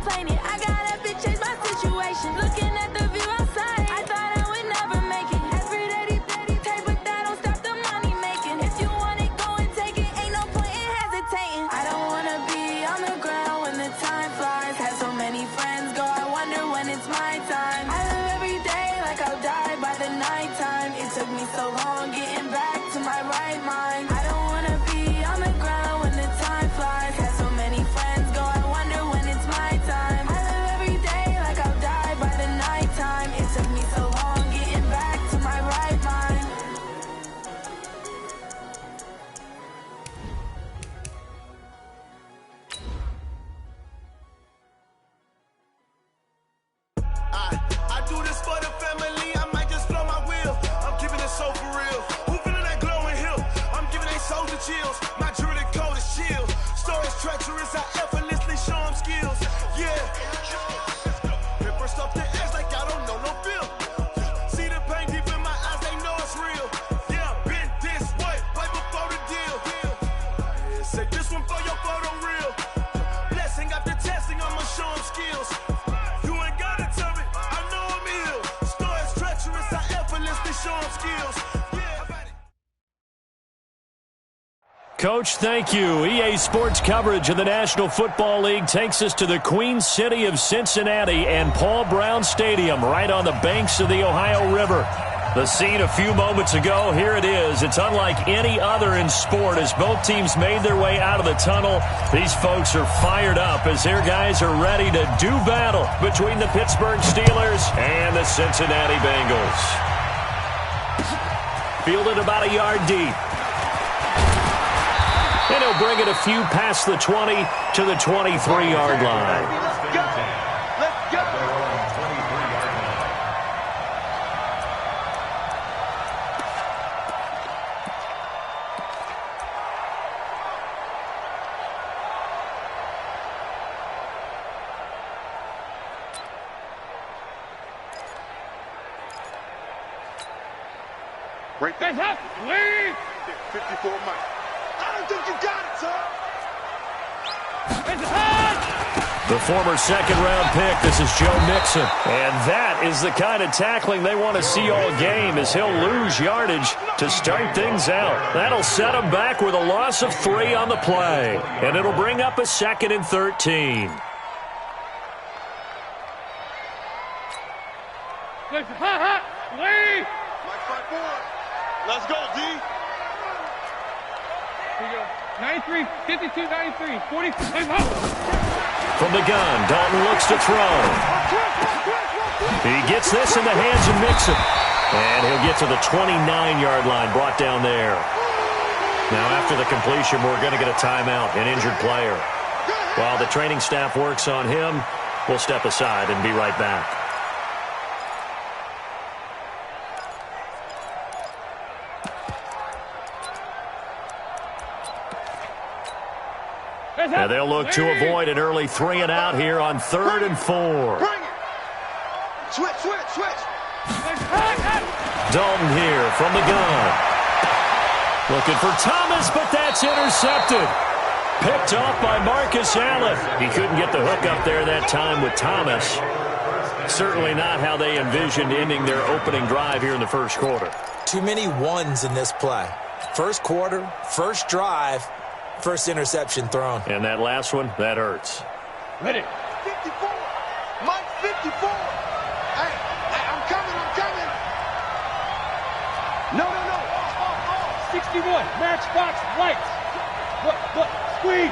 complaining. I gotta bitch change my situation. Looking at the view outside, I thought I would never make it. Every day, take, but that don't stop the money making. If you want it, go and take it. Ain't no point in hesitating. I don't wanna be on the ground when the time flies. Had so many friends go, I wonder when it's my time. I live every day like I'll die by the nighttime. It took me so long getting back to my right mind. I don't wanna be on the ground when the time flies. Had so many friends go, I wonder when it's my time. I live every day like I'll die by the nighttime. It took me so long getting back to my right mind. I do this for the family, I might just blow my wheel. I'm keeping it so for real. Who feeling that glowing hill? I'm giving they soldier chills. My jewelry code is chill. Stories treacherous, I effortlessly show them skills. Yeah. Ripper stuff the edge like I don't know no feel. See the pain deep in my eyes, they know it's real. Yeah, been this way, way before the deal. Yeah, say this one for your photo reel. Blessing after testing, I'ma show them skills. You ain't gotta tell me, I know I'm ill. Stories treacherous, I effortlessly show them skills. Yeah, about it. Coach, thank you. EA Sports coverage of the National Football League takes us to the Queen City of Cincinnati and Paul Brown Stadium right on the banks of the Ohio River. The scene a few moments ago, here it is. It's unlike any other in sport as both teams made their way out of the tunnel. These folks are fired up as their guys are ready to do battle between the Pittsburgh Steelers and the Cincinnati Bengals. Fielded about a yard deep. And he'll bring it a few past the 20 to the 23-yard line. Let's go! Let's go! Break that up! Lead! 54 Mike. I don't think you got it, sir. The former second-round pick, this is Joe Mixon. And that is the kind of tackling they want to see all game as he'll lose yardage to start things out. That'll set him back with a loss of 3 on the play. And it'll bring up a 2nd and 13. Lead! Mike, fight forward. Let's go, D. Here you go. 93, 52, 93, 40. From the gun, Dalton looks to throw. He gets this in the hands of Mixon. And he'll get to the 29-yard line, brought down there. Now after the completion, we're going to get a timeout, an injured player. While the training staff works on him, we'll step aside and be right back. And they'll look to avoid an early 3 and out here on 3rd and 4. Bring it. Switch, switch, switch. Dalton here from the gun. Looking for Thomas, but that's intercepted. Picked off by Marcus Allen. He couldn't get the hook up there that time with Thomas. Certainly not how they envisioned ending their opening drive here in the first quarter. Too many ones in this play. First quarter, first drive, first interception thrown. And that last one, that hurts. Ready. 54. Mike, 54. Hey, I'm coming. No. 61, matchbox lights. Look, squeeze.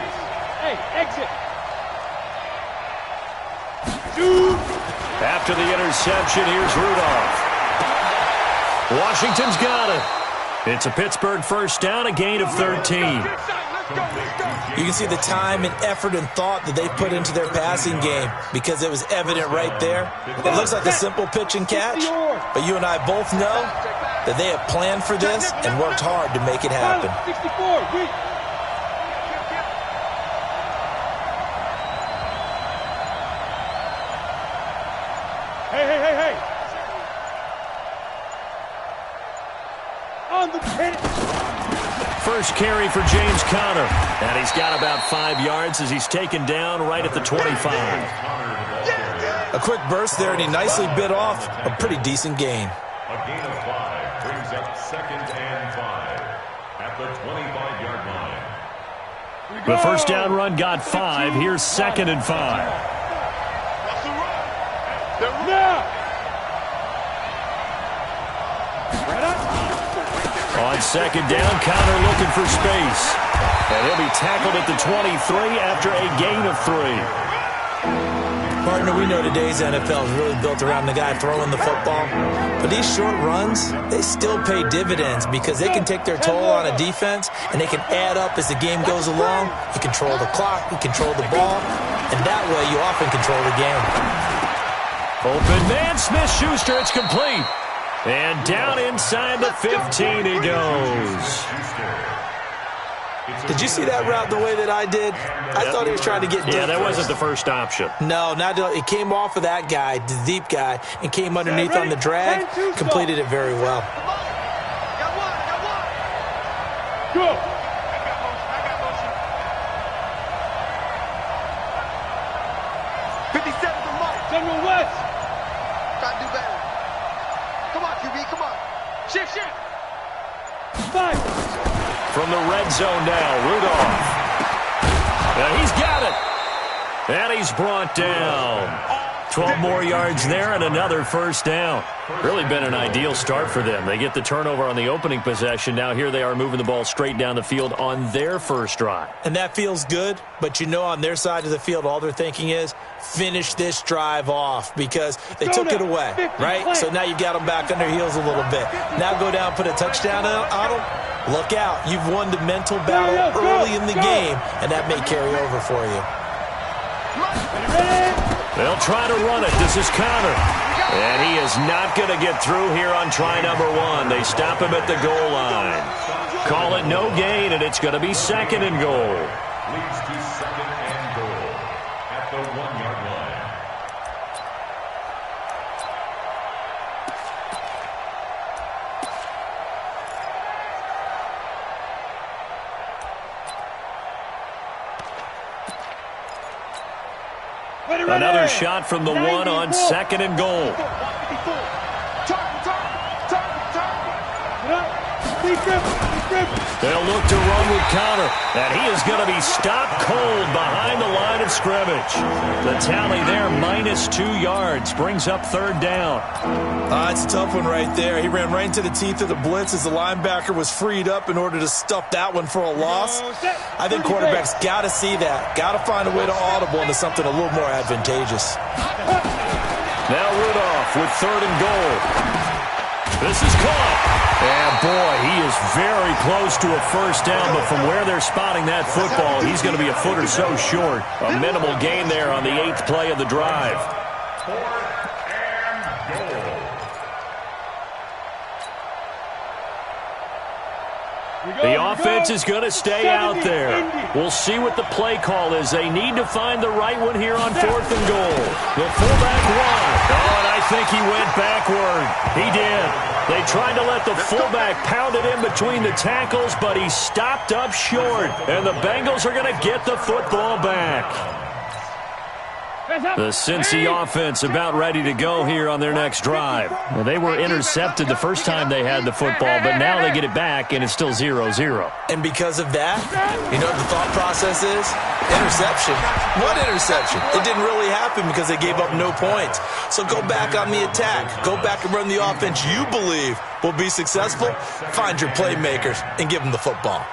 Hey, exit. Shoot. After the interception, here's Rudolph. Washington's got it. It's a Pittsburgh first down, a gain of 13. You can see the time and effort and thought that they put into their passing game because it was evident right there. It looks like a simple pitch and catch, but you and I both know that they have planned for this and worked hard to make it happen. 64, Hey. On the pitch. first carry for James Conner. And he's got about 5 yards as he's taken down right at the 25. A quick burst there, and he nicely bit off a pretty decent gain. A gain of 5 brings up 2nd and 5 at the 25-yard line. The first down run got 5. Here's 2nd and 5. On 2nd down, Conner looking for space. And he'll be tackled at the 23 after a gain of 3. Partner, we know today's NFL is really built around the guy throwing the football. But these short runs, they still pay dividends because they can take their toll on a defense, and they can add up as the game goes along. You control the clock, you control the ball, and that way you often control the game. Open man, Smith-Schuster, it's complete. And down inside the 15 he goes. Did you see that route the way that I did? I thought he was trying to get deep. Yeah, that wasn't the first option. No, it came off of that guy, the deep guy, and came underneath on the drag. Completed it very well. Go. 57 to Mike. General West. Try to do better. Come on, QB, come on. Shift. 5. From the red zone now, Rudolph. Now he's got it. And he's brought down. 12 more yards there and another first down. Really been an ideal start for them. They get the turnover on the opening possession. Now here they are moving the ball straight down the field on their first drive. And that feels good, but you know on their side of the field, all they're thinking is finish this drive off because they took it away, right? So now you got them back on their heels a little bit. Now go down, put a touchdown on them. Look out. You've won the mental battle early in the game, and that may carry over for you. They'll try to run it. This is Conner. And he is not going to get through here on try number 1. They stop him at the goal line. Call it no gain, and it's going to be 2nd and goal. Leads to 2nd and goal at the 1-yard line. Another shot from the 1 on 2nd and goal. They'll look to run with Conner, and he is going to be stopped cold behind the line of scrimmage. The tally there, -2 yards, brings up 3rd down. It's a tough one right there. He ran right into the teeth of the blitz as the linebacker was freed up in order to stuff that one for a loss. I think quarterbacks got to see that. Got to find a way to audible into something a little more advantageous. Now Rudolph with 3rd and goal. This is caught. And, boy, he is very close to a first down, but from where they're spotting that football, he's going to be a foot or so short. A minimal gain there on the 8th play of the drive. 4th and goal. The offense is going to stay out there. We'll see what the play call is. They need to find the right one here on 4th and goal. The fullback wide. Oh, and I think he went backward. He did. They tried to let the fullback pound it in between the tackles, but he stopped up short. And the Bengals are going to get the football back. The Cincy offense about ready to go here on their next drive. Well, they were intercepted the first time they had the football, but now they get it back, and it's still 0-0. And because of that, you know what the thought process is? Interception. What interception? It didn't really happen because they gave up no points. So go back on the attack. Go back and run the offense you believe will be successful. Find your playmakers and give them the football.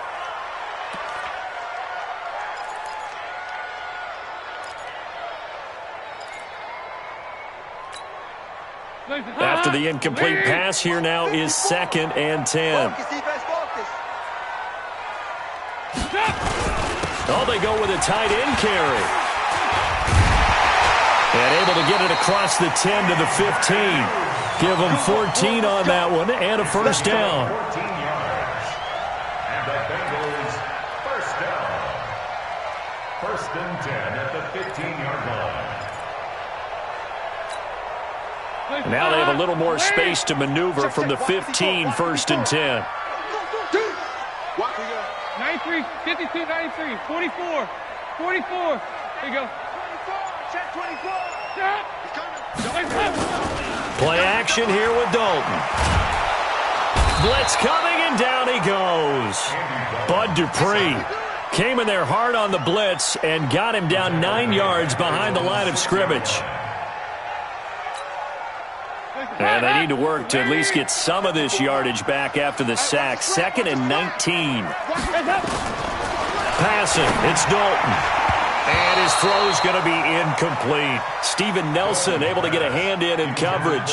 After the incomplete pass, here now is 2nd and 10. Oh, they go with a tight end carry. And able to get it across the 10 to the 15. Give them 14 on that one and a first down. 14 yards. And the Bengals first down. 1st and 10 at the 15-yard line. Now they have a little more space to maneuver from the 15, 1st and 10. 93, 52, 93, 44, 44. There you go. 24, check 24. Stop. Play action here with Dalton. Blitz coming, and down he goes. Bud Dupree came in there hard on the blitz and got him down 9 yards behind the line of scrimmage. And they need to work to at least get some of this yardage back after the sack. 2nd and 19. Passing, it's Dalton. And his throw's going to be incomplete. Steven Nelson able to get a hand in coverage.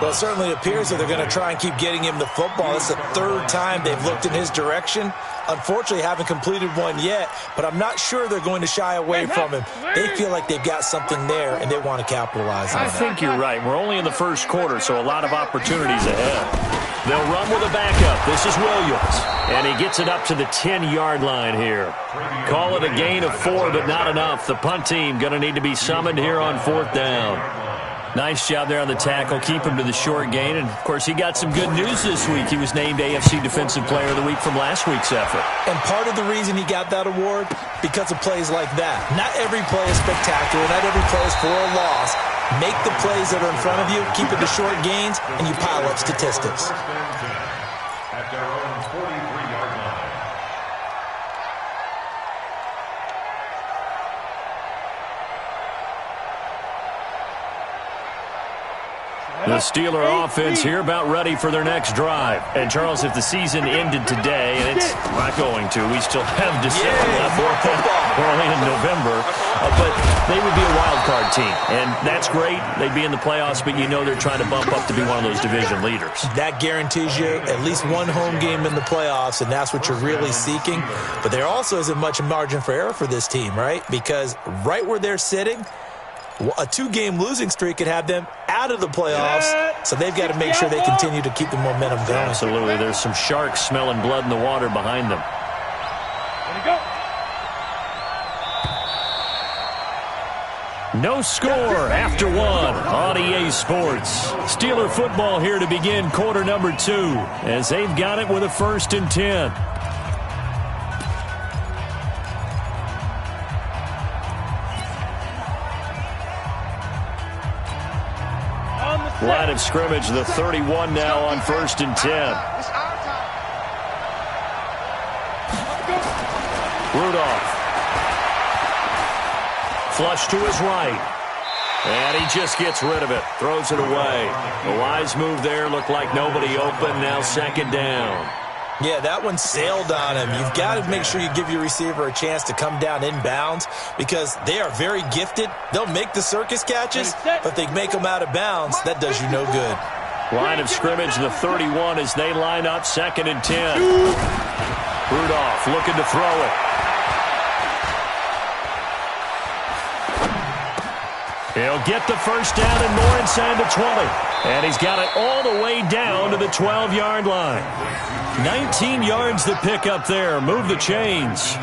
Well, it certainly appears that they're going to try and keep getting him the football. It's the 3rd time they've looked in his direction. Unfortunately, haven't completed one yet, but I'm not sure they're going to shy away from him. They feel like they've got something there, and they want to capitalize on it. I think you're right. We're only in the first quarter, so a lot of opportunities ahead. They'll run with a backup. This is Williams, and he gets it up to the 10-yard line here. Call it a gain of 4, but not enough. The punt team going to need to be summoned here on 4th down. Nice job there on the tackle. Keep him to the short gain. And, of course, he got some good news this week. He was named AFC Defensive Player of the Week from last week's effort. And part of the reason he got that award, because of plays like that. Not every play is spectacular. Not every play is for a loss. Make the plays that are in front of you, keep it to short gains, and you pile up statistics. At their own 43-yard line. The Steeler offense here about ready for their next drive. And, Charles, if the season ended today, and it's not going to, we still have December left. We're only in November. But they would be a wild card team. And that's great. They'd be in the playoffs, but you know they're trying to bump up to be one of those division leaders. That guarantees you at least one home game in the playoffs, and that's what you're really seeking. But there also isn't much margin for error for this team, right? Because right where they're sitting, a 2-game losing streak could have them out of the playoffs, so they've got to make sure they continue to keep the momentum going. Absolutely. There's some sharks smelling blood in the water behind them. There you go. No score after 1 on EA Sports. Steeler football here to begin quarter number 2 as they've got it with a 1st and 10. Line of scrimmage, the 31 now on 1st and 10. It's our time. Rudolph. Flush to his right. And he just gets rid of it. Throws it away. A wise move there. Looked like nobody open. Now 2nd down. Yeah, that one sailed on him. You've got to make sure you give your receiver a chance to come down inbounds because they are very gifted. They'll make the circus catches, but if they make them out of bounds, that does you no good. Line of scrimmage, the 31 as they line up 2nd and 10. Rudolph looking to throw it. He'll get the 1st down and more inside the 20. And he's got it all the way down to the 12-yard line. 19 yards to pick up there. Move the chains.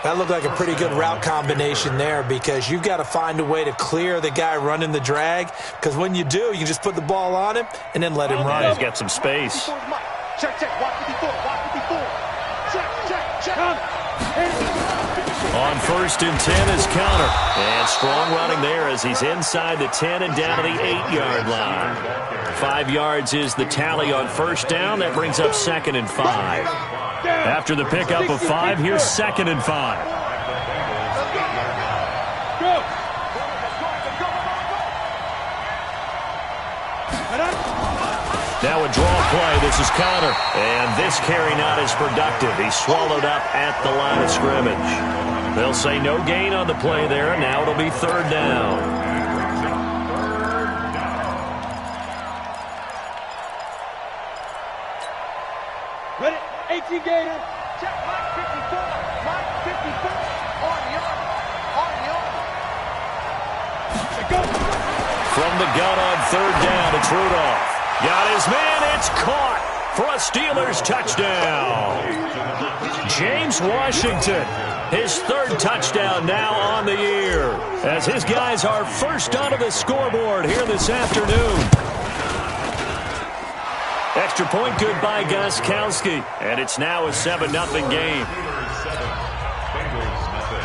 That looked like a pretty good route combination there because you've got to find a way to clear the guy running the drag because when you do, you just put the ball on him and then let him run. He's got some space. Check, check, watch 54, watch 54. Check, check, check. On 1st and 10 is Counter. And strong running there as he's inside the 10 and down to the 8-yard line. 5 yards is the tally on 1st down. That brings up 2nd and 5. After the pickup of 5, here's 2nd and 5. Go. Now a draw play. This is Counter. And this carry not as productive. He's swallowed up at the line of scrimmage. They'll say no gain on the play there. Now it'll be 3rd down. Ready? 18 Gator. Check, Mike 54, Mike 54. On the arm, on the arm. Go. From the gun on 3rd down, it's Rudolph. Got his man, it's caught for a Steelers touchdown. James Washington, his 3rd touchdown now on the year, as his guys are first onto the scoreboard here this afternoon. extra point good by Gostkowski. And it's now a 7-0 game. Steelers 7, Bengals nothing.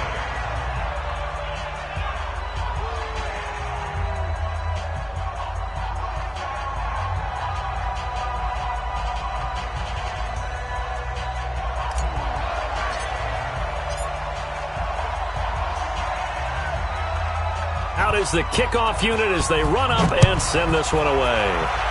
Out is the kickoff unit as they run up and send this one away.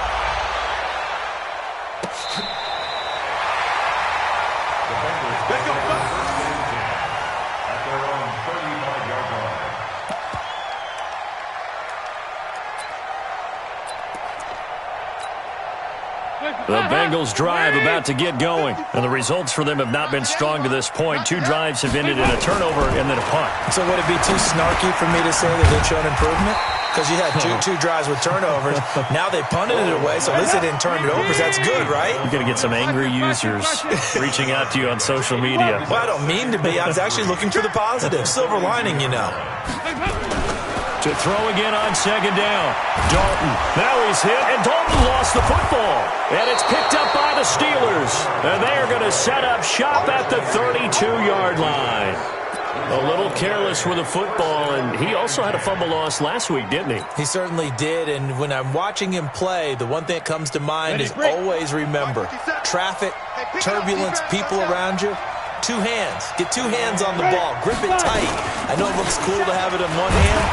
The Bengals drive about to get going, and the results for them have not been strong to this point. 2 drives have ended in a turnover and then a punt. So would it be too snarky for me to say that they've shown improvement? Because you had two drives with turnovers. Now they punted it away, so at least they didn't turn it over. So that's good, right? You're going to get some angry users reaching out to you on social media. Well, I don't mean to be. I was actually looking for the positive. Silver lining, you know. To throw again on 2nd down. Dalton. Now he's hit, and Dalton lost the football. And it's picked up by the Steelers. And they are going to set up shop at the 32-yard line. A little careless with the football, and he also had a fumble loss last week, didn't he? He certainly did, and when I'm watching him play, the one thing that comes to mind is always remember, traffic, turbulence, people around you. 2 hands. Get 2 hands on the ball. Grip it tight. I know it looks cool to have it in one hand.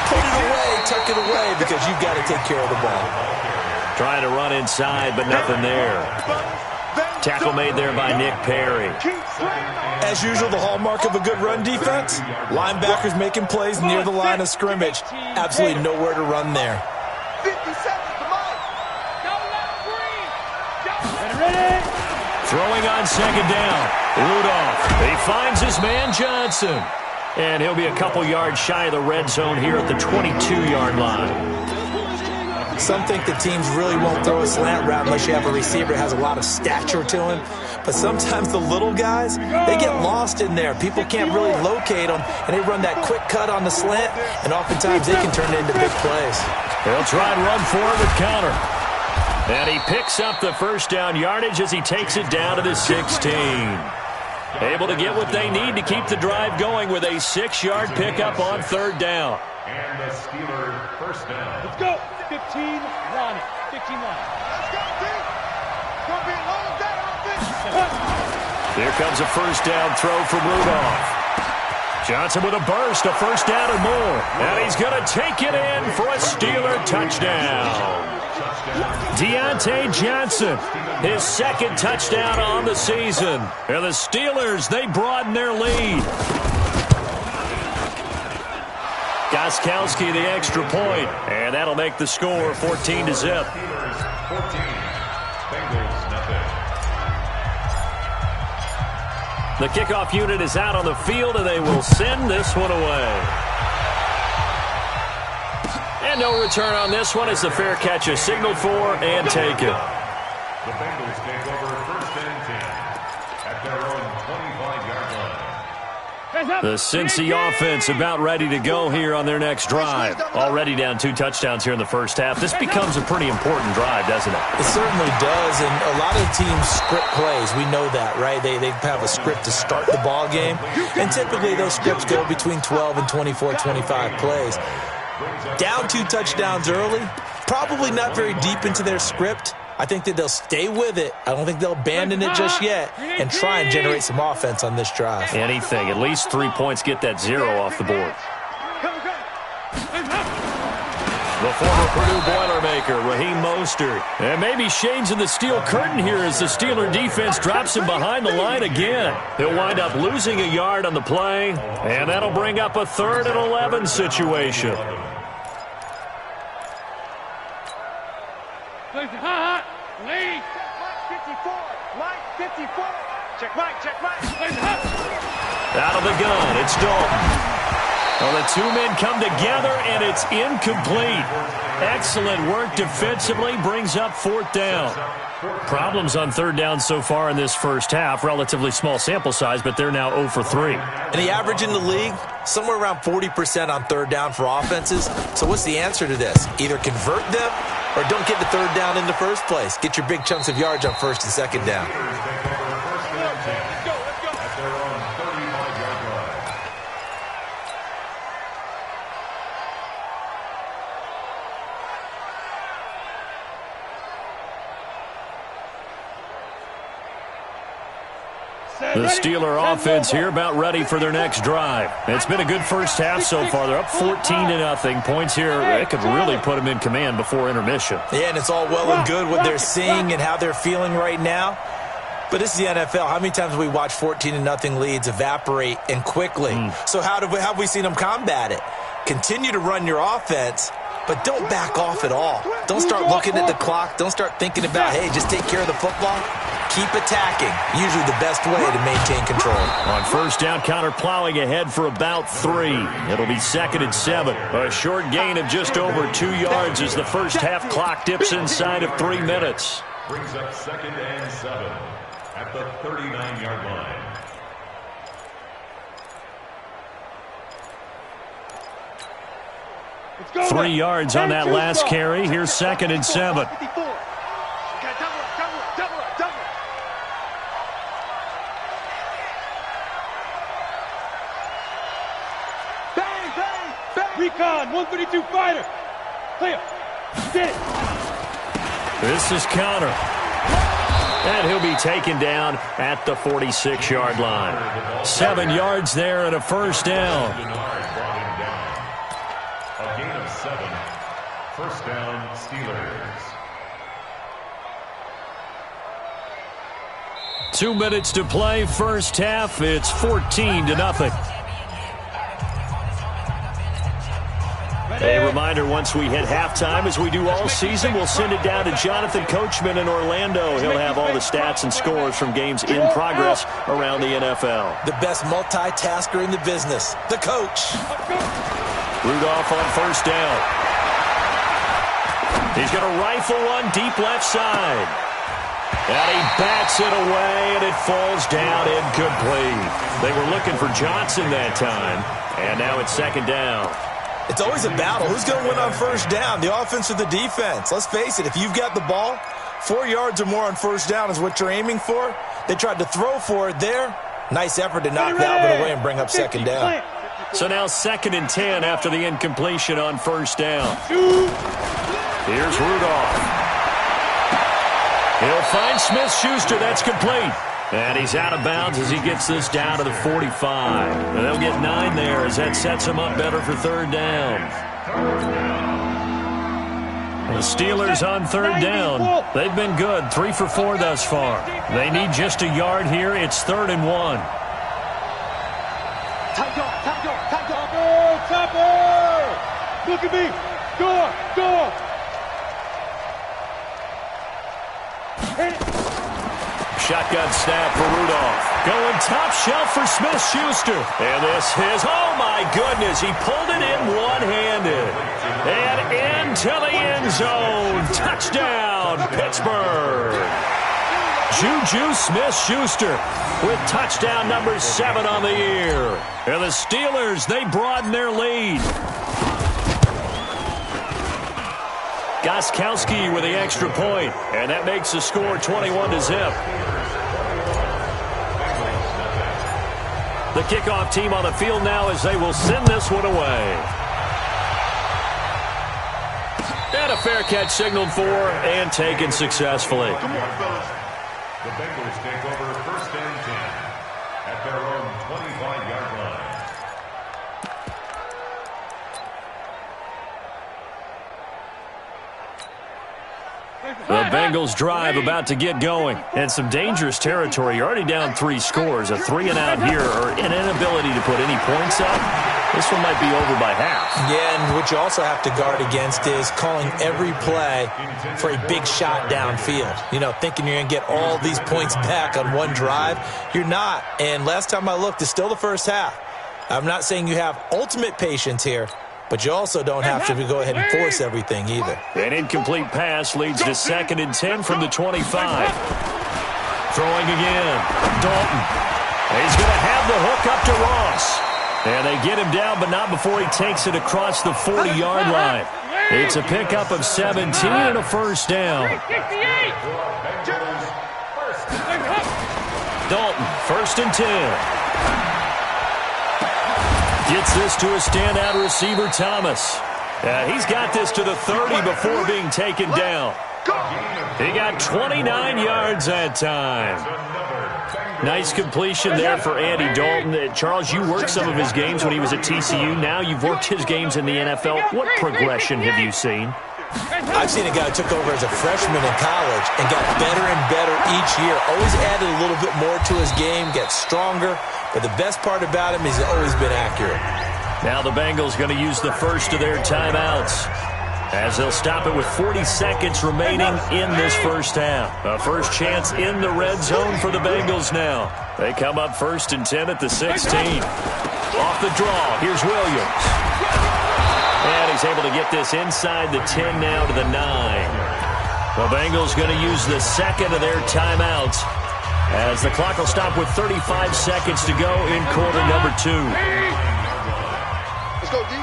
Put it away, tuck it away, because you've got to take care of the ball. Trying to run inside, but nothing there. Tackle made there by Nick Perry. As usual, the hallmark of a good run defense, linebackers making plays near the line of scrimmage. Absolutely nowhere to run there. 50 seconds to Mike. Throwing on 2nd down. Rudolph. He finds his man Johnson. And he'll be a couple yards shy of the red zone here at the 22-yard line. Some think that teams really won't throw a slant route unless you have a receiver that has a lot of stature to him. But sometimes the little guys, they get lost in there. People can't really locate them, and they run that quick cut on the slant, and oftentimes they can turn it into big plays. They'll try and run forward with counter. And he picks up the first down yardage as he takes it down to the 16. Able to get what they need to keep the drive going with a 6-yard pickup on 3rd down. And the Steelers first down. Let's go. 15 run. 15 run. Let's go, D. It's going to be a long day offense. Here comes a first down throw from Rudolph. Johnson with a burst, a first down and more. And he's going to take it in for a Steeler touchdown. Deontay Johnson, his 2nd touchdown on the season. And the Steelers, they broaden their lead. Gostkowski the extra point, and that'll make the score 14-0. Steelers 14, Bengals nothing. The kickoff unit is out on the field, and they will send this one away. And no return on this one as the fair catch is signaled for and taken. The Bengals take over 1st and 10 at their own 25-yard line. The Cincy offense about ready to go here on their next drive. Already down 2 touchdowns here in the first half. This becomes a pretty important drive, doesn't it? It certainly does, and a lot of teams script plays. We know that, right? They have a script to start the ball game, and typically those scripts go between 12 and 24, 25 plays. Down 2 touchdowns early, probably not very deep into their script. I think that they'll stay with it. I don't think they'll abandon it just yet and try and generate some offense on this drive. Anything. At least 3 points, get that 0 off the board. The former Purdue Boilermaker, Raheem Mostert. And maybe shades in the steel curtain here as the Steeler defense drops him behind the line again. He'll wind up losing a yard on the play, and that'll bring up a 3rd and 11 situation. Lead. Mike 54. Mike 54. Check Mike. Check Mike. Out of the gun, it's Dalton. Well, the 2 men come together, and it's incomplete. Excellent work defensively, brings up 4th down. Problems on 3rd down so far in this first half. Relatively small sample size, but they're now 0 for 3. And the average in the league, somewhere around 40% on 3rd down for offenses. So what's the answer to this? Either convert them or don't get the third down in the first place. Get your big chunks of yards on first and second down. The Steeler offense here about ready for their next drive. It's been a good first half so far. They're up 14-0. Points here, it could really put them in command before intermission. Yeah, and it's all well and good what they're seeing and how they're feeling right now. But this is the NFL. How many times have we watched 14-0 leads evaporate and quickly? So how have we seen them combat it? Continue to run your offense, but don't back off at all. Don't start looking at the clock. Don't start thinking about, hey, just take care of the football. Keep attacking. Usually the best way to maintain control. On first down, counter plowing ahead for about 3. It'll be 2nd and 7. A short gain of just over 2 yards as the first half clock dips inside of 3 minutes. Brings up 2nd and 7 at the 39-yard line. Let's go. 3 yards on that last carry. Here's 2nd and 7. Recon, 132 fighter. Clear. Get it. This is counter. And he'll be taken down at the 46-yard line. 7 yards there and a first down. A gain of 7. First down, Steelers. 2 minutes to play. First half, it's 14-0. A reminder, once we hit halftime, as we do all season, we'll send it down to Jonathan Coachman in Orlando. He'll have all the stats and scores from games in progress around the NFL. The best multitasker in the business, the coach. Rudolph on first down. He's going to rifle one deep left side. And he bats it away, and it falls down incomplete. They were looking for Johnson that time, and now it's 2nd down. It's always a battle. Who's going to win on first down, the offense or the defense? Let's face it, if you've got the ball, 4 yards or more on first down is what you're aiming for. They tried to throw for it there. Nice effort to knock that one away and bring up 2nd down. So now 2nd and 10 after the incompletion on first down. Here's Rudolph. He'll find Smith-Schuster. That's complete. And he's out of bounds as he gets this down to the 45. And they'll get 9 there as that sets him up better for 3rd down. The Steelers on 3rd down. They've been good, 3 for 4 thus far. They need just a yard here. It's 3rd and 1. Topper! Look at me! Go! Hit it! Shotgun snap for Rudolph. Going top shelf for Smith-Schuster. And this is, oh my goodness, he pulled it in one-handed. And into the end zone. Touchdown, Pittsburgh. Juju Smith-Schuster with touchdown number 7 on the year. And the Steelers, they broaden their lead. Gostkowski with the extra point, and that makes the score 21-0. The kickoff team on the field now as they will send this one away. And a fair catch signaled for and taken successfully. The Bengals take over 1st and 10 at their own 25-yard line. The Bengals drive about to get going. And some dangerous territory. You're already down 3 scores. A 3-and-out here or an inability to put any points up. This one might be over by half. Yeah, and what you also have to guard against is calling every play for a big shot downfield. You know, thinking you're going to get all these points back on one drive. You're not. And last time I looked, it's still the first half. I'm not saying you have ultimate patience here, but you also don't have to go ahead and force everything either. An incomplete pass leads to 2nd and 10 from the 25. Throwing again. Dalton. He's going to have the hook up to Ross. And they get him down, but not before he takes it across the 40-yard line. It's a pickup of 17 and a first down. Dalton, 1st and 10. Gets this to a standout receiver, Thomas. He's got this to the 30 before being taken down. He got 29 yards that time. Nice completion there for Andy Dalton. Charles, you worked some of his games when he was at TCU. Now you've worked his games in the NFL. What progression have you seen? I've seen a guy who took over as a freshman in college and got better and better each year. Always added a little bit more to his game, gets stronger. But the best part about him is he's always been accurate. Now the Bengals going to use the first of their timeouts, as they'll stop it with 40 seconds remaining in this first half. A first chance in the red zone for the Bengals now. They come up 1st and 10 at the 16. Off the draw, here's Williams. And he's able to get this inside the 10 now to the 9. The Bengals going to use the second of their timeouts, as the clock will stop with 35 seconds to go in quarter number 2. Let's go, D.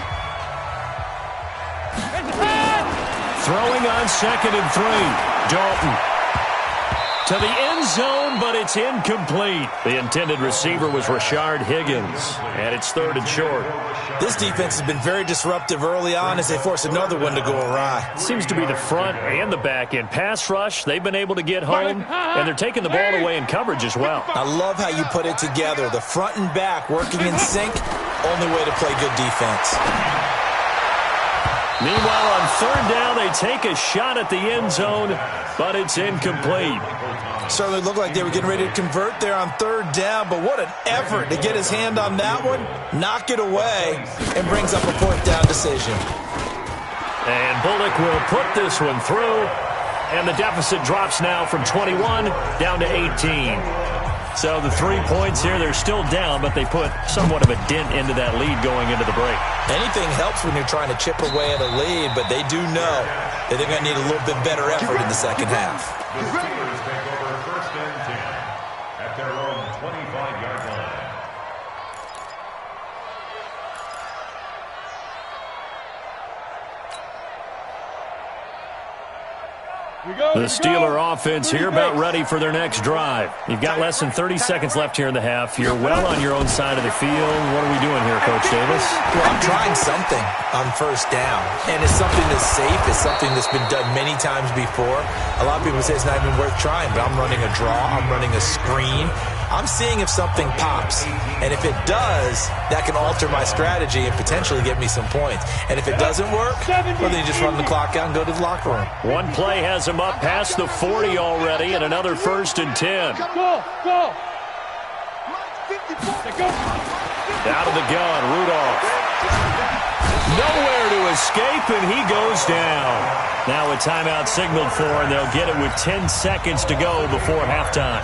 Throwing on 2nd and 3. Dalton to the end zone, but it's incomplete. The intended receiver was Rashard Higgins, and it's 3rd and short. This defense has been very disruptive early on as they force another one to go awry. Seems to be the front and the back end. Pass rush, they've been able to get home, and they're taking the ball away in coverage as well. I love how you put it together. The front and back working in sync, only way to play good defense. Meanwhile, on 3rd down, they take a shot at the end zone, but it's incomplete. Certainly looked like they were getting ready to convert there on 3rd down, but what an effort to get his hand on that one, knock it away, and brings up a 4th down decision. And Bullock will put this one through, and the deficit drops now from 21 down to 18. So the 3 points here, they're still down, but they put somewhat of a dent into that lead going into the break. Anything helps when you're trying to chip away at a lead, but they do know that they're going to need a little bit better effort in the second half. The Steelers take over 1st and 10 at their own 25-yard line. The Steeler offense here about ready for their next drive. You've got less than 30 seconds left here in the half. You're well on your own side of the field. What are we doing here, Coach Davis? Well, I'm trying something on 1st down, and it's something that's safe. It's something that's been done many times before. A lot of people say it's not even worth trying, but I'm running a draw. I'm running a screen. I'm seeing if something pops, and if it does, that can alter my strategy and potentially get me some points. And if it doesn't work, well, then you just run the clock out and go to the locker room. One play has him up past the 40 already, and another 1st and 10. Go. Out of the gun, Rudolph. Nowhere to escape, and he goes down. Now a timeout signaled for, and they'll get it with 10 seconds to go before halftime.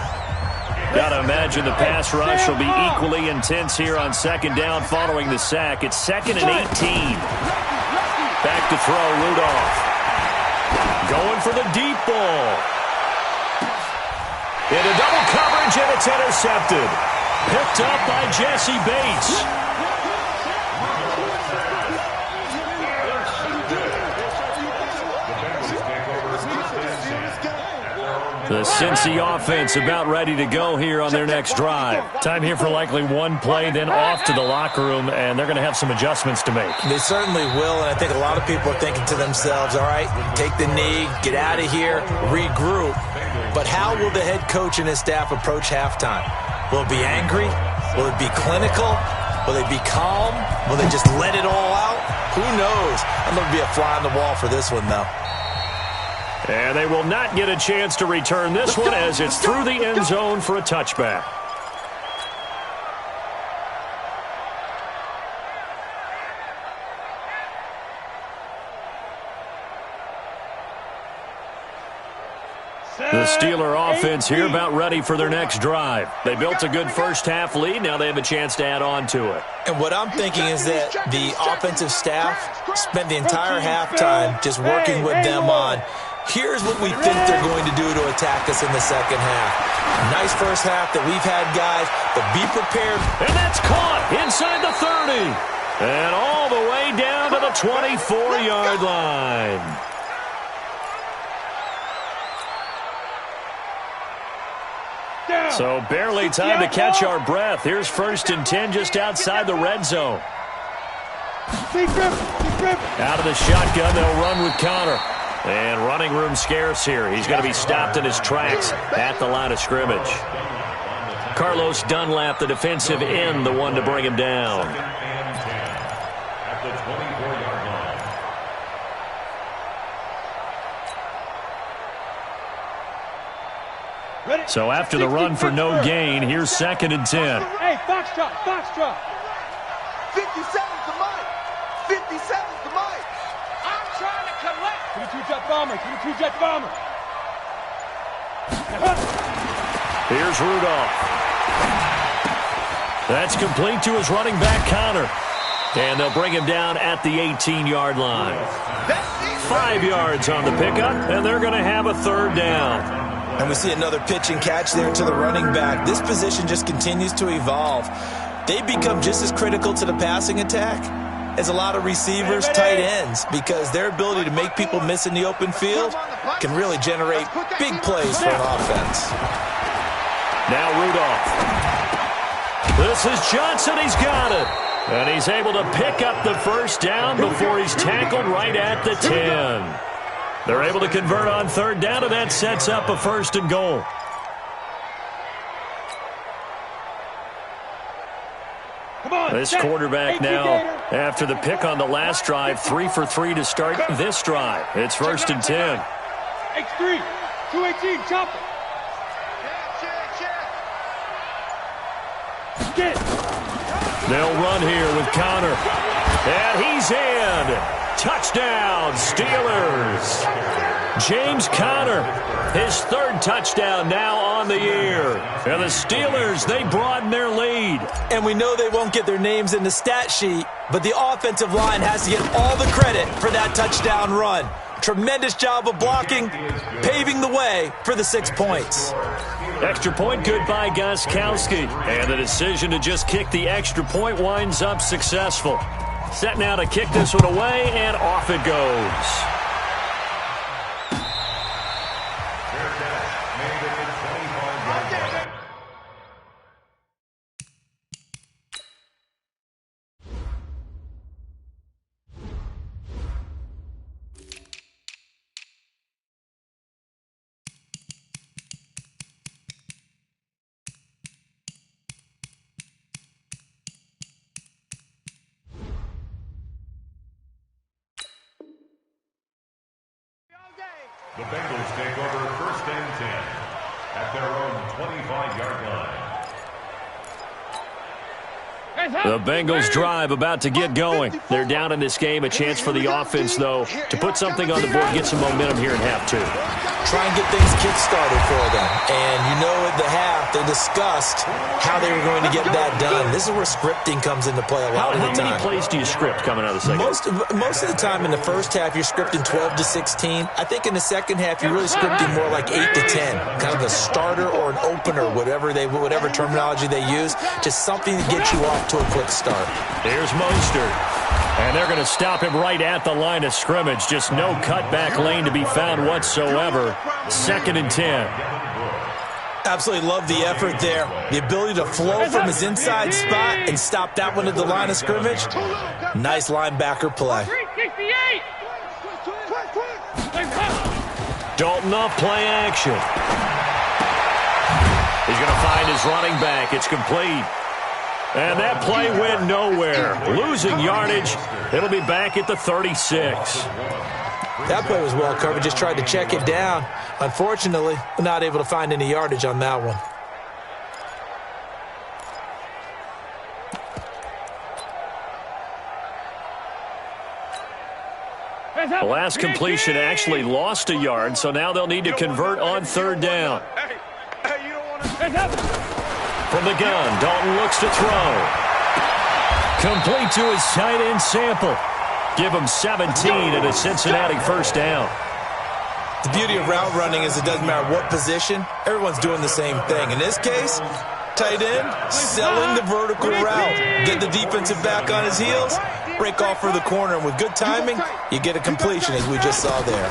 Got to imagine the pass rush will be equally intense here on 2nd down following the sack. It's 2nd and 18. Back to throw, Rudolph. Going for the deep ball. Into double coverage, and it's intercepted. Picked up by Jesse Bates. The Cincy offense about ready to go here on their next drive. Time here for likely one play, then off to the locker room, and they're going to have some adjustments to make. They certainly will, and I think a lot of people are thinking to themselves, all right, take the knee, get out of here, regroup. But how will the head coach and his staff approach halftime? Will it be angry? Will it be clinical? Will they be calm? Will they just let it all out? Who knows? I'm going to be a fly on the wall for this one, though. And they will not get a chance to return this one as it's through the end zone for a touchback. The Steeler offense here about ready for their next drive. They built a good first half lead. Now they have a chance to add on to it. And what I'm thinking is that the offensive staff spent the entire halftime just working with them on, here's what we think they're going to do to attack us in the second half. Nice first half that we've had, guys, but be prepared. And that's caught inside the 30. And all the way down to the 24-yard line. So barely time to catch our breath. Here's 1st and 10 just outside the red zone. Out of the shotgun, they'll run with Connor. And running room scarce here. He's going to be stopped in his tracks at the line of scrimmage. Carlos Dunlap, the defensive end, the one to bring him down. At the 24-yard line. So after the run for no gain, here's 2nd and 10. Hey, Foxtrot, Foxtrot. 57's the mic. 57's the mic. I'm trying to collect. 22-jet bomber, 22-jet bomber. Here's Rudolph. That's complete to his running back, Connor. And they'll bring him down at the 18-yard line. 5 yards on the pickup, and they're going to have a 3rd down. And we see another pitch and catch there to the running back. This position just continues to evolve. They become just as critical to the passing attack as a lot of receivers, tight ends, because their ability to make people miss in the open field can really generate big plays for an offense. Now Rudolph. This is Johnson. He's got it. And he's able to pick up the 1st down before he's tackled right at the 10. They're able to convert on 3rd down, and that sets up a 1st and goal. This quarterback now, after the pick on the last drive, 3 for 3 to start this drive. It's 1st and 10. X3, 218, chop it. Get. They'll run here with Connor. And he's in. Touchdown, Steelers. James Conner, his 3rd touchdown now on the year. And the Steelers, they broaden their lead. And we know they won't get their names in the stat sheet, but the offensive line has to get all the credit for that touchdown run. Tremendous job of blocking, paving the way for the 6 points. Extra point good by Gostkowski. And the decision to just kick the extra point winds up successful. Set now to kick this one away, and off it goes. The Bengals take over 1st and 10 at their own 25-yard line. The Bengals drive about to get going. They're down in this game. A chance for the offense, though, to put something on the board, get some momentum here in half 2. Try and get things kick-started for them. And you know at the half, they discussed how they were going to get that done. This is where scripting comes into play a lot of the time. How many plays do you script coming out of the second? Most of the time in the first half, you're scripting 12 to 16. I think in the second half, you're really scripting more like 8 to 10. Kind of a starter or an opener, whatever terminology they use. Just something to get you off to a quick start. Here's Mostert. And they're going to stop him right at the line of scrimmage. Just no cutback lane to be found whatsoever. 2nd and 10. Absolutely love the effort there. The ability to flow from his inside spot and stop that one at the line of scrimmage. Nice linebacker play. Dalton off play action. He's going to find his running back. It's complete. And that play went nowhere. Losing yardage. It'll be back at the 36. That play was well covered. Just tried to check it down. Unfortunately, not able to find any yardage on that one. The last completion actually lost a yard, so now they'll need to convert on 3rd down. From the gun, Dalton looks to throw. Complete to his tight end Sample. Give him 17 and a Cincinnati 1st down. The beauty of route running is it doesn't matter what position. Everyone's doing the same thing. In this case, tight end, selling the vertical route. Get the defensive back on his heels, break off for the corner, and with good timing, you get a completion, as we just saw there.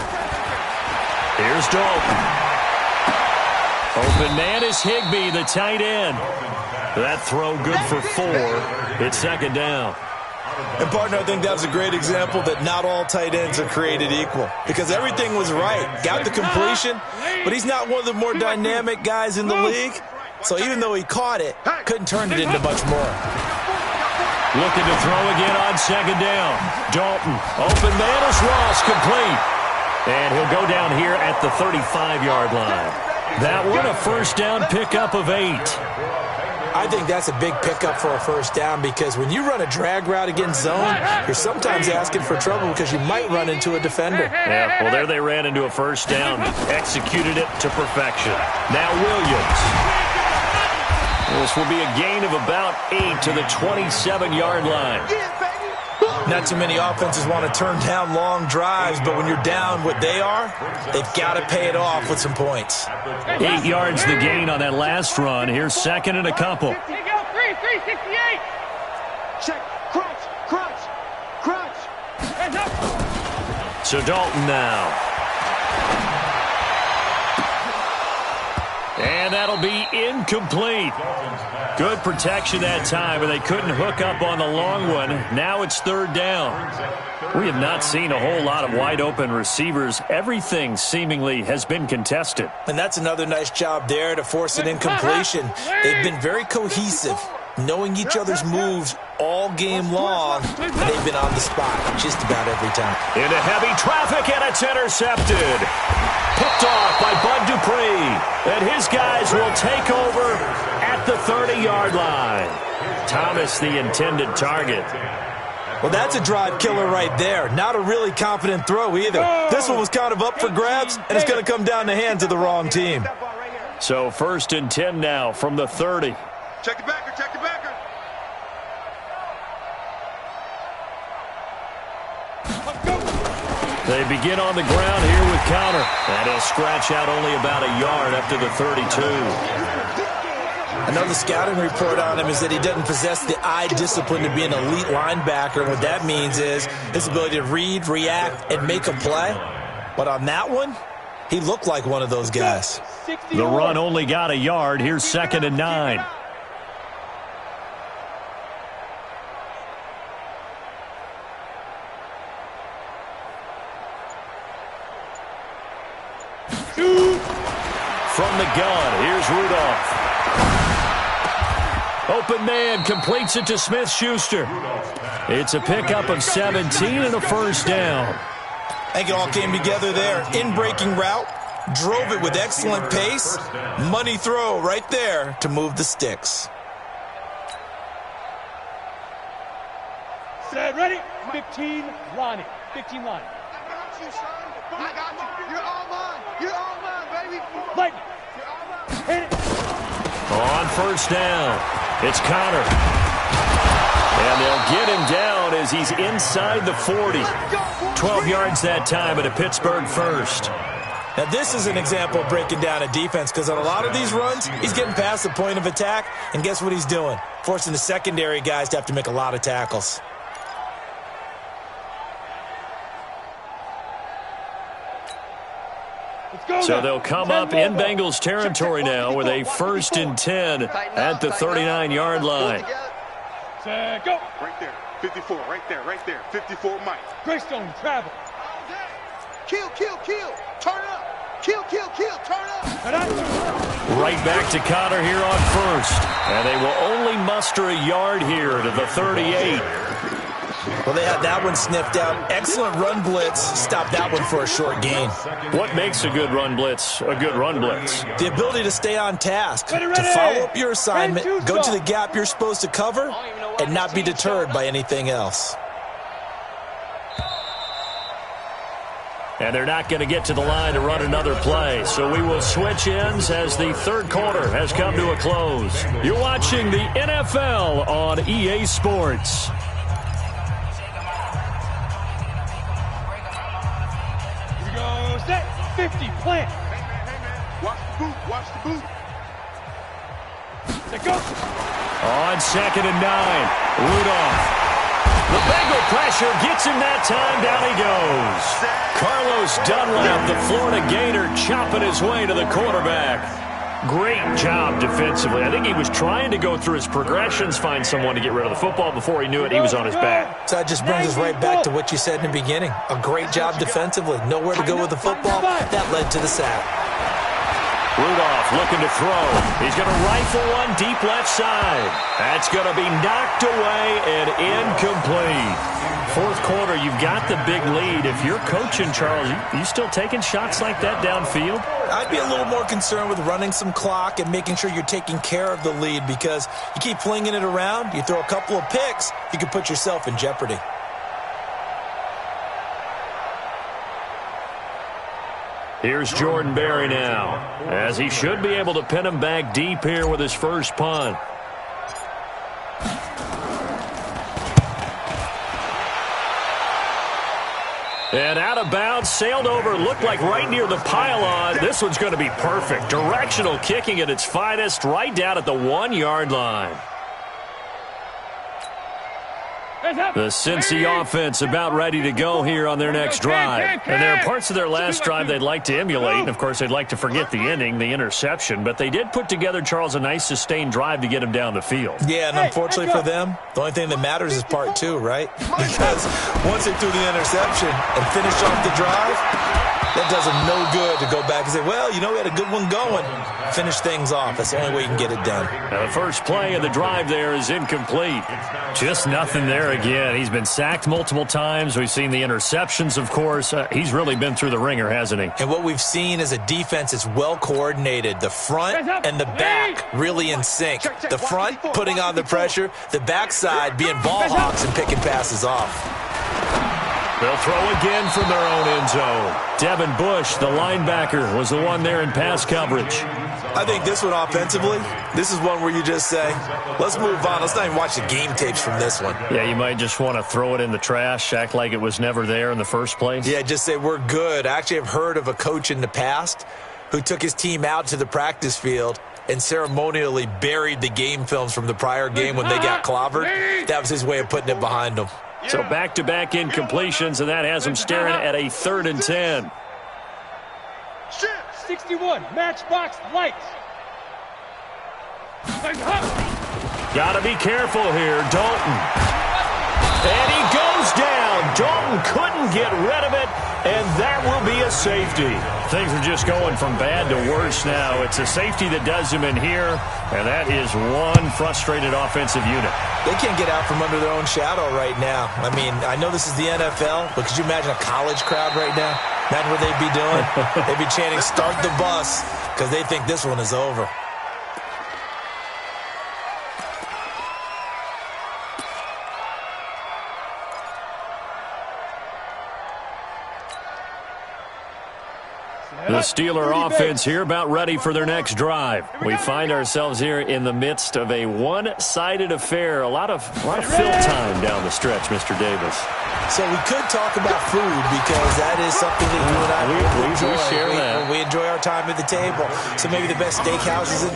Here's Dalton. Open man is Higbee, the tight end. That throw good for 4. It's second down. And, partner, I think that was a great example that not all tight ends are created equal, because everything was right. Got the completion, but he's not one of the more dynamic guys in the league. So even though he caught it, couldn't turn it into much more. Looking to throw again on second down. Dalton, open man is Ross, complete. And he'll go down here at the 35-yard line. That one a first down pickup of 8. I think that's a big pickup for a first down, because when you run a drag route against zone, you're sometimes asking for trouble because you might run into a defender. Yeah, well, there they ran into a first down. Executed it to perfection. Now Williams. This will be a gain of about 8 to the 27-yard line. Not too many offenses want to turn down long drives, but when you're down what they are, they've got to pay it off with some points. 8 yards the gain on that last run. Here's second and a couple. Take out 368. Check. Crunch. Crunch. Crunch. Hands up. So Dalton now. And that'll be incomplete. Good protection that time, but they couldn't hook up on the long one. Now it's third down. We have not seen a whole lot of wide-open receivers. Everything seemingly has been contested. And that's another nice job there to force an incompletion. They've been very cohesive, knowing each other's moves all game long, and they've been on the spot just about every time. Into heavy traffic, and it's intercepted. Picked off by Bud Dupree. And his guys will take over at the 30-yard line. Thomas, the intended target. Well, that's a drive killer right there. Not a really confident throw either. This one was kind of up for grabs, and it's going to come down the hands of the wrong team. So 1st and 10 now from the 30. Check the backer, check the backer. They begin on the ground here with Counter. And he'll scratch out only about a yard up to the 32. I know the scouting report on him is that he doesn't possess the eye discipline to be an elite linebacker. What that means is his ability to read, react, and make a play. But on that one, he looked like one of those guys. The run only got a yard. Here's 2nd and 9. From the gun, here's Rudolph. Open man completes it to Smith-Schuster. It's a pickup of 17 and a first down. I think it all came together there. In-breaking route, drove it with excellent pace. Money throw right there to move the sticks. Set, ready? 15, Lonnie. 15, Lonnie. I got you. You're all mine. You're all mine, baby. Lightning. Hit it. On first down, it's Connor. And they'll get him down as he's inside the 40. 12 yards that time at a Pittsburgh first. Now, this is an example of breaking down a defense, because on a lot of these runs, he's getting past the point of attack, and guess what he's doing? Forcing the secondary guys to have to make a lot of tackles. So they'll come up in Bengals territory now with a 1st and 10 at the 39-yard line. Set, go. Right there, 54, right there, 54 Mike. Greystone, travel. Kill, kill, kill. Turn up. Kill, kill, kill. Turn up. Right back to Connor here on first. And they will only muster a yard here to the 38. Well, they had that one sniffed out. Excellent run blitz. Stop that one for a short gain. What makes a good run blitz a good run blitz? The ability to stay on task, Ready. to follow up your assignment, go to the gap you're supposed to cover, and not be deterred by anything else. And they're not going to get to the line to run another play. So we will switch ends as the third quarter has come to a close. You're watching the NFL on EA Sports. Here we go. Set. 50, plant. Watch the boot, watch the boot. On 2nd and 9, Rudolph. The Bengal pressure gets him that time. Down he goes. Carlos Dunlap, the Florida Gator, chopping his way to the quarterback. Great job defensively. I think he was trying to go through his progressions, find someone to get rid of the football. Before he knew it, he was on his back. So that just brings us right back to what you said in the beginning. A great job defensively. Nowhere to go with the football. That led to the sack. Rudolph looking to throw. He's going to rifle one deep left side. That's going to be knocked away and incomplete. Fourth quarter, you've got the big lead. If you're coaching, Charles, you still taking shots like that downfield? I'd be a little more concerned with running some clock and making sure you're taking care of the lead, because you keep flinging it around, you throw a couple of picks, you can put yourself in jeopardy. Here's Jordan Berry now, as he should be able to pin him back deep here with his first punt. And out of bounds, sailed over, looked like right near the pylon. This one's going to be perfect. Directional kicking at its finest, right down at the 1-yard line. The Cincy offense about ready to go here on their next drive. And there are parts of their last drive they'd like to emulate. And, of course, they'd like to forget the ending, the interception. But they did put together, Charles, a nice sustained drive to get him down the field. Yeah, and unfortunately for them, the only thing that matters is part 2, right? Because once they threw the interception and finished off the drive, that does them no good to go back and say, well, you know, we had a good one going. Finish things off. That's the only way you can get it done. Now, the first play of the drive there is incomplete. Just nothing there again. He's been sacked multiple times. We've seen the interceptions, of course. He's really been through the ringer, hasn't he? And what we've seen is a defense is well coordinated. The front and the back really in sync. The front putting on the pressure. The backside being ball hawks and picking passes off. They'll throw again from their own end zone. Devin Bush, the linebacker, was the one there in pass coverage. I think this one offensively, this is one where you just say, let's move on. Let's not even watch the game tapes from this one. Yeah, you might just want to throw it in the trash, act like it was never there in the first place. Yeah, just say we're good. I actually have heard of a coach in the past who took his team out to the practice field and ceremonially buried the game films from the prior game when they got clobbered. That was his way of putting it behind them. So back-to-back incompletions, and that has them staring at a 3rd and 10. 61, matchbox lights. Got to be careful here, Dalton. And he goes down. Dalton couldn't get rid of it, and that will be a safety. Things are just going from bad to worse now. It's a safety that does him in here, and that is one frustrated offensive unit. They can't get out from under their own shadow right now. I mean, I know this is the NFL, but could you imagine a college crowd right now? Imagine what they'd be doing. They'd be chanting, "Start the bus," because they think this one is over. The Steeler offense here about ready for their next drive. We find ourselves here in the midst of a one-sided affair. A lot of fill time down the stretch, Mr. Davis. So we could talk about food, because that is something that you and I enjoy. We share that. We enjoy our time at the table. So maybe the best steakhouses in...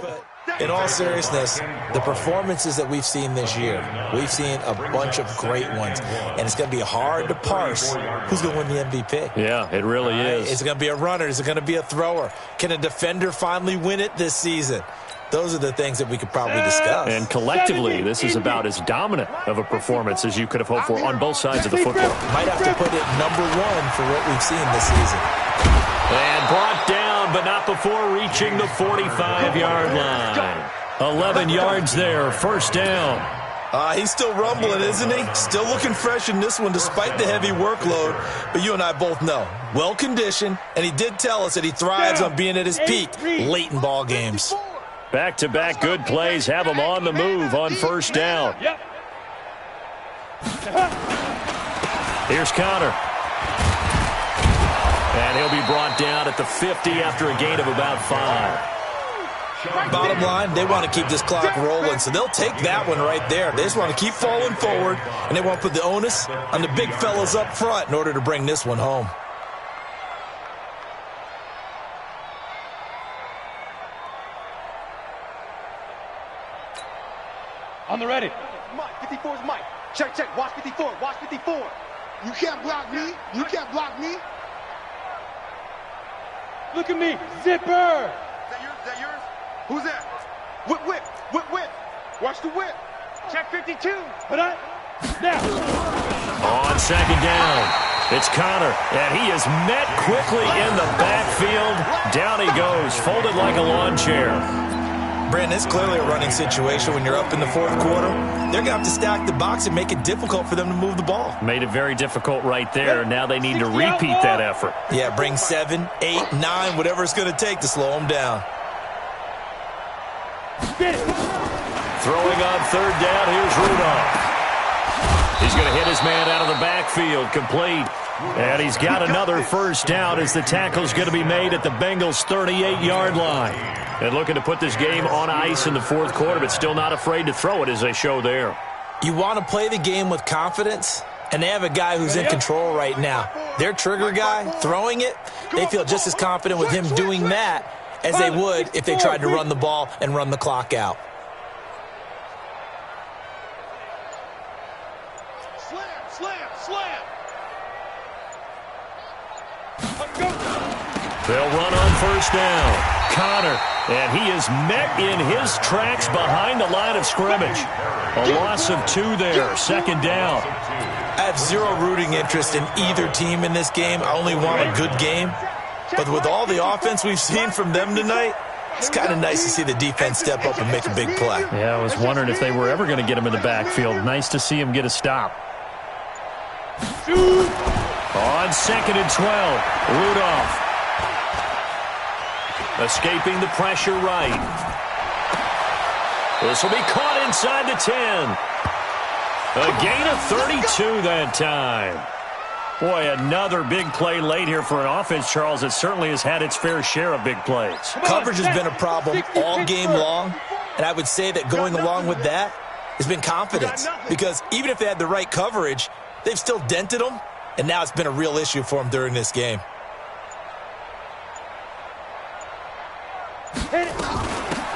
But in all seriousness, the performances that we've seen this year, we've seen a bunch of great ones, and it's going to be hard to parse who's going to win the MVP. Yeah, it really is. Is it going to be a runner? Is it going to be a thrower? Can a defender finally win it this season? Those are the things that we could probably discuss. And collectively, this is about as dominant of a performance as you could have hoped for on both sides of the football. Might have to put it #1 for what we've seen this season. And brought down, but not before reaching the 45-yard line. 11 yards there, first down. He's still rumbling, isn't he? Still looking fresh in this one despite the heavy workload. But you and I both know, well-conditioned, and he did tell us that he thrives on being at his peak late in ball games. Back-to-back good plays have him on the move on first down. Here's Connor. And he'll be brought down at the 50 after a gain of about 5. Bottom line, they want to keep this clock rolling, so they'll take that one right there. They just want to keep falling forward, and they want to put the onus on the big fellas up front in order to bring this one home. On the ready. Mike, 54 is Mike. Check, check. Watch 54. Watch 54. You can't block me. You can't block me. Look at me. Zipper. Is that yours? Who's that? Whip. Watch the whip. Check 52. Now. On second down, it's Connor, and he is met quickly in the backfield. Down he goes, folded like a lawn chair. Brandon, it's clearly a running situation when you're up in the fourth quarter. They're going to have to stack the box and make it difficult for them to move the ball. Made it very difficult right there. Now they need to repeat that effort. Yeah, bring 7, 8, 9, whatever it's going to take to slow them down. Throwing on third down, here's Rudolph. He's going to hit his man out of the backfield, complete. And he's got another first down as the tackle's going to be made at the Bengals' 38-yard line. And looking to put this game on ice in the fourth quarter, but still not afraid to throw it as they show there. You want to play the game with confidence, and they have a guy who's in control right now. Their trigger guy, throwing it, they feel just as confident with him doing that as they would if they tried to run the ball and run the clock out. Slam. They'll run on first down. Connor, and he is met in his tracks behind the line of scrimmage. A loss of 2 there, second down. I have zero rooting interest in either team in this game. I only want a good game. But with all the offense we've seen from them tonight, it's kind of nice to see the defense step up and make a big play. Yeah, I was wondering if they were ever going to get him in the backfield. Nice to see him get a stop. On second and 12, Rudolph. Escaping the pressure right. This will be caught inside the 10. A gain of 32 that time. Boy, another big play late here for an offense, Charles, that certainly has had its fair share of big plays. Coverage has been a problem all game long, and I would say that going along with that has been confidence. Because even if they had the right coverage, they've still dented them, and now it's been a real issue for them during this game.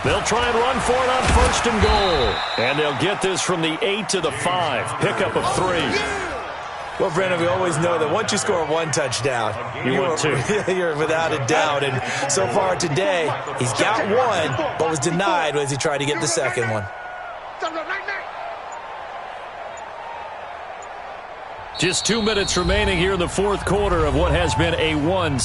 They'll try and run for it on first and goal. And they'll get this from the 8 to the 5. Pickup of 3. Well, Brandon, we always know that once you score one touchdown, you're without a doubt. And so far today, he's got one, but was denied as he tried to get the second one. Just 2 minutes remaining here in the fourth quarter of what has been a 1.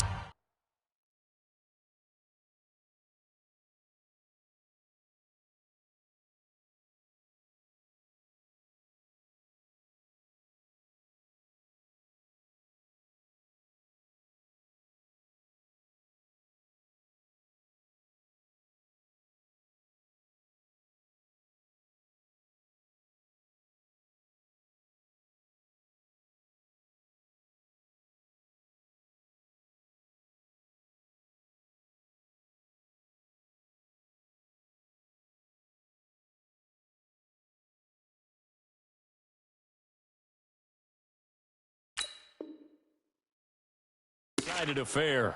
Decided affair.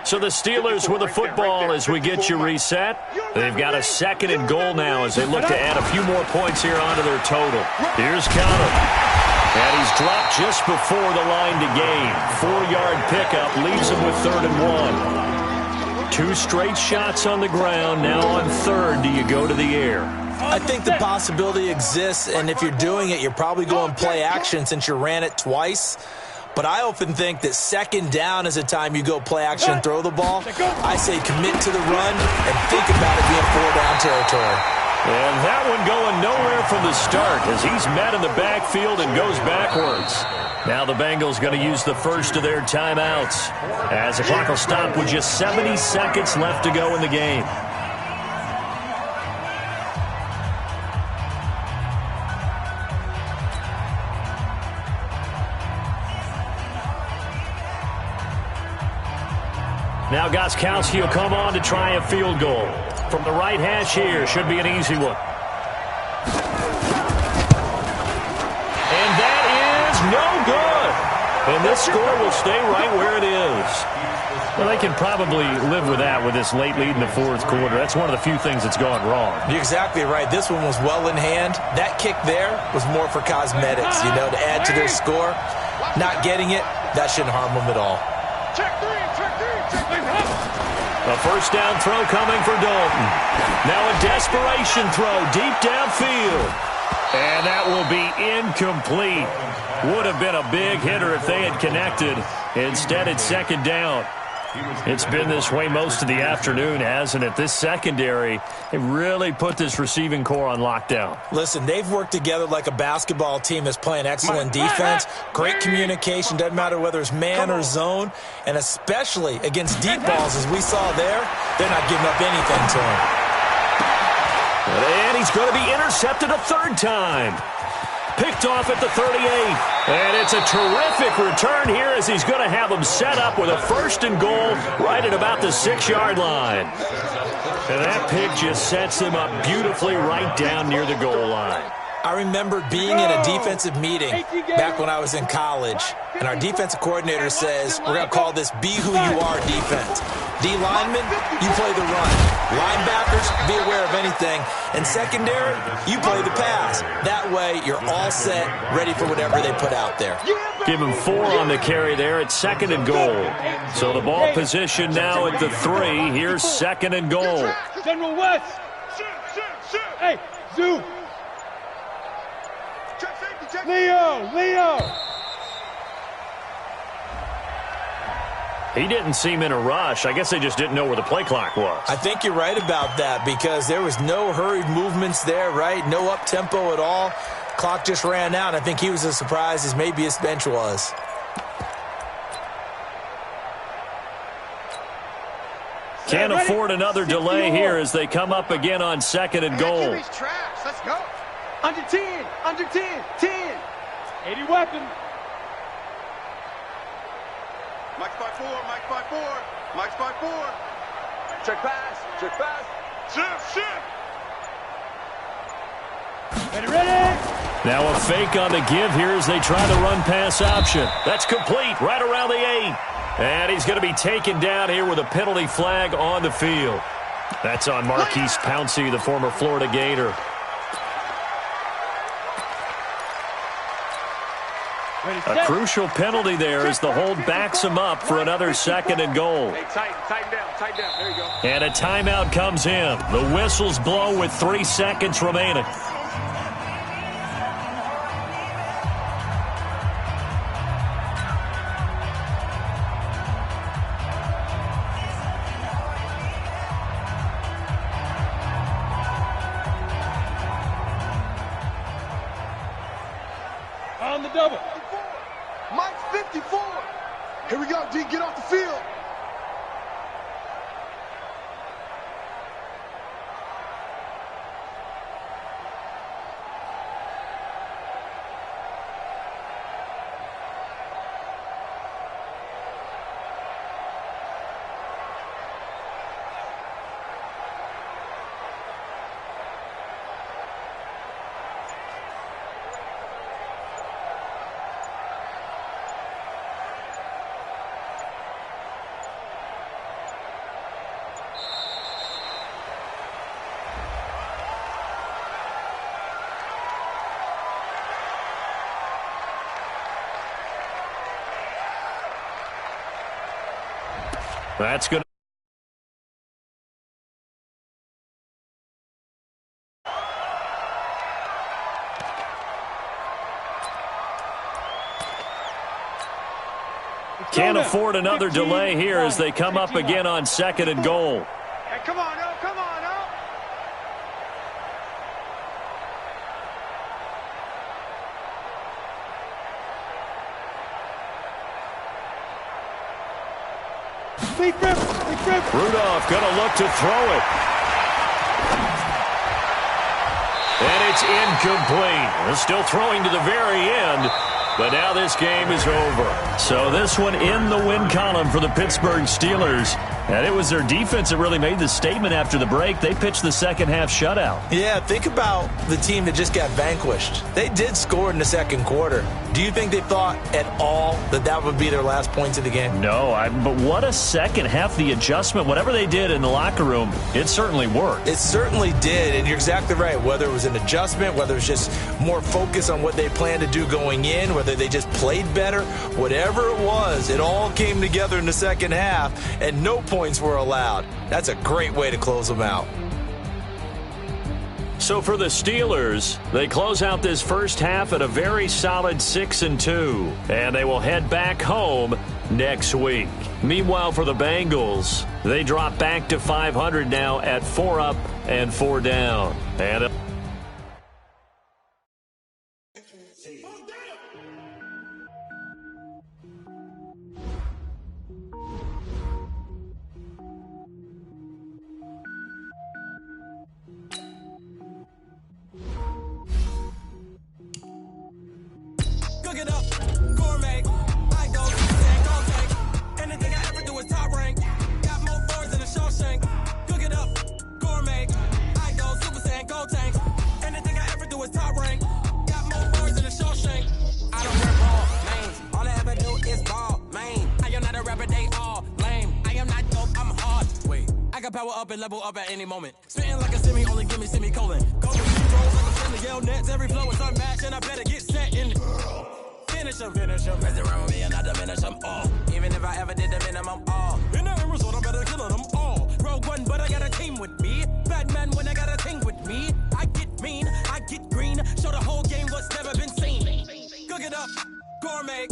So the Steelers with the football as we get you reset. They've got a second and goal now as they look to add a few more points here onto their total. Here's Connor. And he's dropped just before the line to gain. 4-yard pickup leaves him with 3rd and 1. 2 straight shots on the ground. Now on third, do you go to the air? I think the possibility exists, and if you're doing it, you're probably going play action since you ran it twice. But I often think that second down is a time you go play action and throw the ball. I say commit to the run and think about it being 4-down territory. And that one going nowhere from the start as he's met in the backfield and goes backwards. Now the Bengals going to use the first of their timeouts as the clock will stop with just 70 seconds left to go in the game. Now Gostkowski will come on to try a field goal. From the right hash here, should be an easy one. And that is no good. And this score will stay right where it is. Well, they can probably live with that with this late lead in the fourth quarter. That's one of the few things that's gone wrong. You're exactly right. This one was well in hand. That kick there was more for cosmetics, to add to their score. Not getting it, that shouldn't harm them at all. Check three. A first down throw coming for Dalton. Now a desperation throw deep downfield. And that will be incomplete. Would have been a big hitter if they had connected. Instead, it's second down. It's been this way most of the afternoon, hasn't it? This secondary, they really put this receiving core on lockdown. Listen, they've worked together like a basketball team that's playing excellent defense. Great communication, doesn't matter whether it's man or zone. And especially against deep balls, as we saw there, they're not giving up anything to him. And he's going to be intercepted a third time. Picked off at the 38. And it's a terrific return here as he's going to have them set up with a first and goal right at about the 6-yard line. And that pick just sets them up beautifully right down near the goal line. I remember being in a defensive meeting back when I was in college, and our defensive coordinator says, we're going to call this Be Who You Are defense. D-linemen, you play the run. Linebackers, be aware of anything. And secondary, you play the pass. That way, you're all set, ready for whatever they put out there. Give him 4 on the carry there at second and goal. So the ball position now at the 3. Here's second and goal. General West. Hey, Zoo. Leo. He didn't seem in a rush. I guess they just didn't know where the play clock was. I think you're right about that because there was no hurried movements there, right? No up-tempo at all. Clock just ran out. I think he was as surprised as maybe his bench was. Can't afford another delay here as they come up again on second and goal. Let's go. Under 10. 10. 80 weapon. Mike's by 4. Check pass. Shift. Ready. Now a fake on the give here as they try the run-pass option. That's complete right around the 8. And he's going to be taken down here with a penalty flag on the field. That's on Marquise Pouncey, the former Florida Gator. A crucial penalty there as the hold backs him up for another second and goal. Hey, tighten down. There you go. And a timeout comes in. The whistles blow with 3 seconds remaining. On the double. Mike's 54. Here we go, D. Get off the field. That's going to... Can't afford another delay here as they come up again on 2nd and goal. Hey, come on, oh, come on, oh. Rudolph going to look to throw it. And it's incomplete. They're still throwing to the very end, but now this game is over. So this one in the win column for the Pittsburgh Steelers. And it was their defense that really made the statement after the break. They pitched the second half shutout. Yeah, think about the team that just got vanquished. They did score in the second quarter. Do you think they thought at all that that would be their last points of the game? No, but what a second half. The adjustment, whatever they did in the locker room, it certainly worked. It certainly did, and you're exactly right. Whether it was an adjustment, whether it was just more focus on what they planned to do going in, whether they just played better, whatever it was, it all came together in the second half, and no points were allowed. That's a great way to close them out. So for the Steelers, they close out this first half at a very solid 6-2, and they will head back home next week. Meanwhile, for the Bengals, they drop back to 500 now at 4 up and 4 down. And cook it up, gourmet. I go and go take. Anything I ever do is top rank. Got more boards than a Shawshank. Cook it up, gourmet. I go Super Saiyan, go tank. Anything I ever do is top rank. Got more boards than a Shawshank. I don't rap all names. All I ever do is ball, man. I am not a rapper, they all lame. I am not dope, I'm hard. Wait, I can power up and level up at any moment. Spitting like a semi, only give me semicolon. Go with the rolls like a friendly yell nets. Every flow is unmatched, and I better get set in. Finish them. Mess around with me and I diminish them all. Even if I ever did the minimum all. In the end result, I better kill them all. Rogue One, but I got a team with me. Batman when I got a thing with me. I get mean, I get green. Show the whole game what's never been seen. Cook it up, gourmet.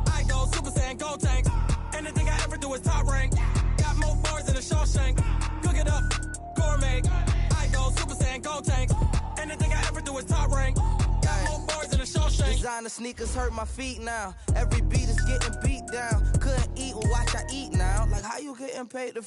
I go Super Saiyan, go tank. Anything I ever do is top rank. Got more bars than a Shawshank. Cook it up, gourmet. I go Super Saiyan, go tank. Anything I ever do is top rank. Designer sneakers hurt my feet now. Every beat is getting beat down. Couldn't eat, well watch I eat now. Like how you getting paid to